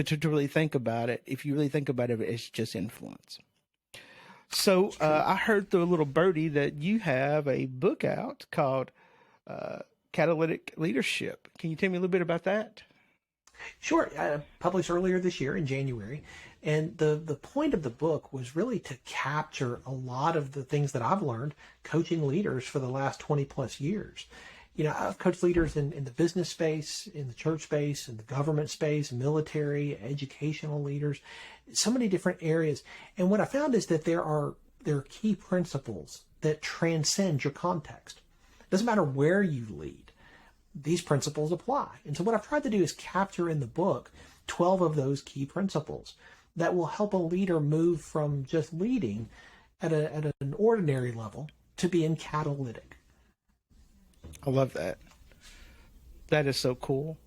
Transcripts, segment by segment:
to really think about it, if you really think about it, it's just influence. So I heard through a little birdie that you have a book out called Catalytic Leadership. Can you tell me a little bit about that? Sure. Published earlier this year in January. And the point of the book was really to capture a lot of the things that I've learned coaching leaders for the last 20 plus years. You know, I've coached leaders in the business space, in the church space, in the government space, military, educational leaders, so many different areas. And what I found is that there are key principles that transcend your context. It doesn't matter where you lead. These principles apply. And so what I've tried to do is capture in the book 12 of those key principles that will help a leader move from just leading at an ordinary level to being catalytic. I love that. That is so cool.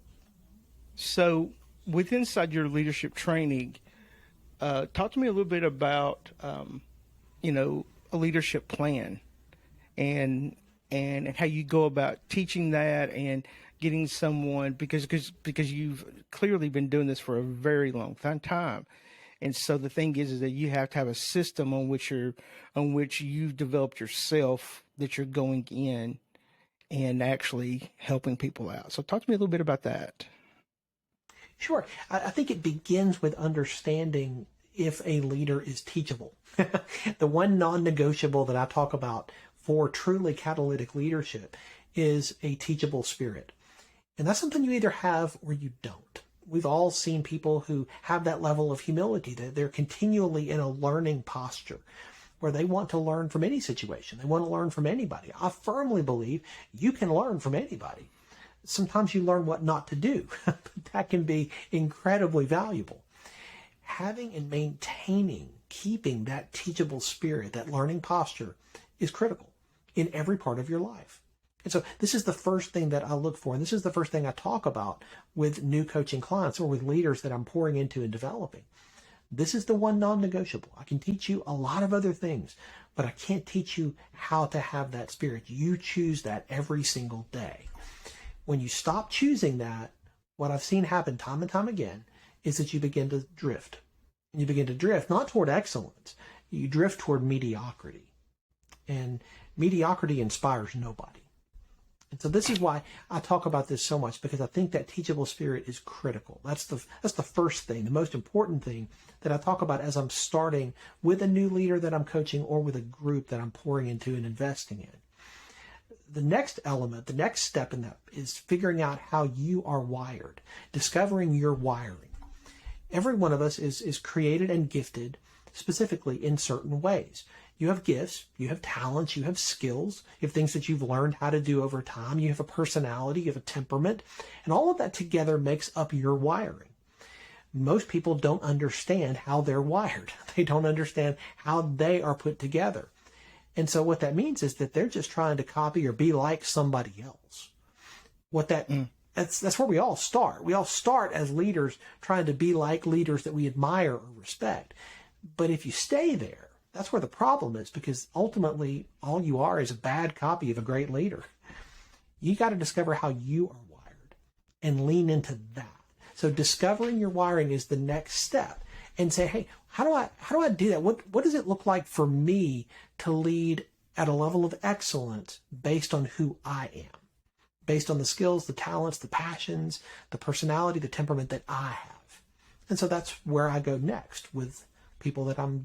So, with inside your leadership training, talk to me a little bit about, a leadership plan, and how you go about teaching that and getting someone because you've clearly been doing this for a very long time. And so the thing is that you have to have a system on which you've developed yourself, that you're going in and actually helping people out. So talk to me a little bit about that. Sure. I think it begins with understanding if a leader is teachable. The one non-negotiable that I talk about for truly catalytic leadership is a teachable spirit. And that's something you either have or you don't. We've all seen people who have that level of humility, that they're continually in a learning posture where they want to learn from any situation. They want to learn from anybody. I firmly believe you can learn from anybody. Sometimes you learn what not to do, but that can be incredibly valuable. Having and maintaining, keeping that teachable spirit, that learning posture is critical in every part of your life. And so this is the first thing that I look for, and this is the first thing I talk about with new coaching clients or with leaders that I'm pouring into and developing. This is the one non-negotiable. I can teach you a lot of other things, but I can't teach you how to have that spirit. You choose that every single day. When you stop choosing that, what I've seen happen time and time again is that you begin to drift. And you begin to drift not toward excellence, you drift toward mediocrity. And mediocrity inspires nobody. And so this is why I talk about this so much, because I think that teachable spirit is critical. That's the first thing, the most important thing that I talk about as I'm starting with a new leader that I'm coaching or with a group that I'm pouring into and investing in. The next element, the next step in that is figuring out how you are wired, discovering your wiring. Every one of us is created and gifted specifically in certain ways. You have gifts, you have talents, you have skills, you have things that you've learned how to do over time, you have a personality, you have a temperament, and all of that together makes up your wiring. Most people don't understand how they're wired. They don't understand how they are put together. And so what that means is that they're just trying to copy or be like somebody else. That's where we all start. We all start as leaders trying to be like leaders that we admire or respect. But if you stay there, that's where the problem is, because ultimately all you are is a bad copy of a great leader. You got to discover how you are wired and lean into that. So discovering your wiring is the next step, and say, hey, how do I do that? What does it look like for me to lead at a level of excellence based on who I am, based on the skills, the talents, the passions, the personality, the temperament that I have? And so that's where I go next with people that I'm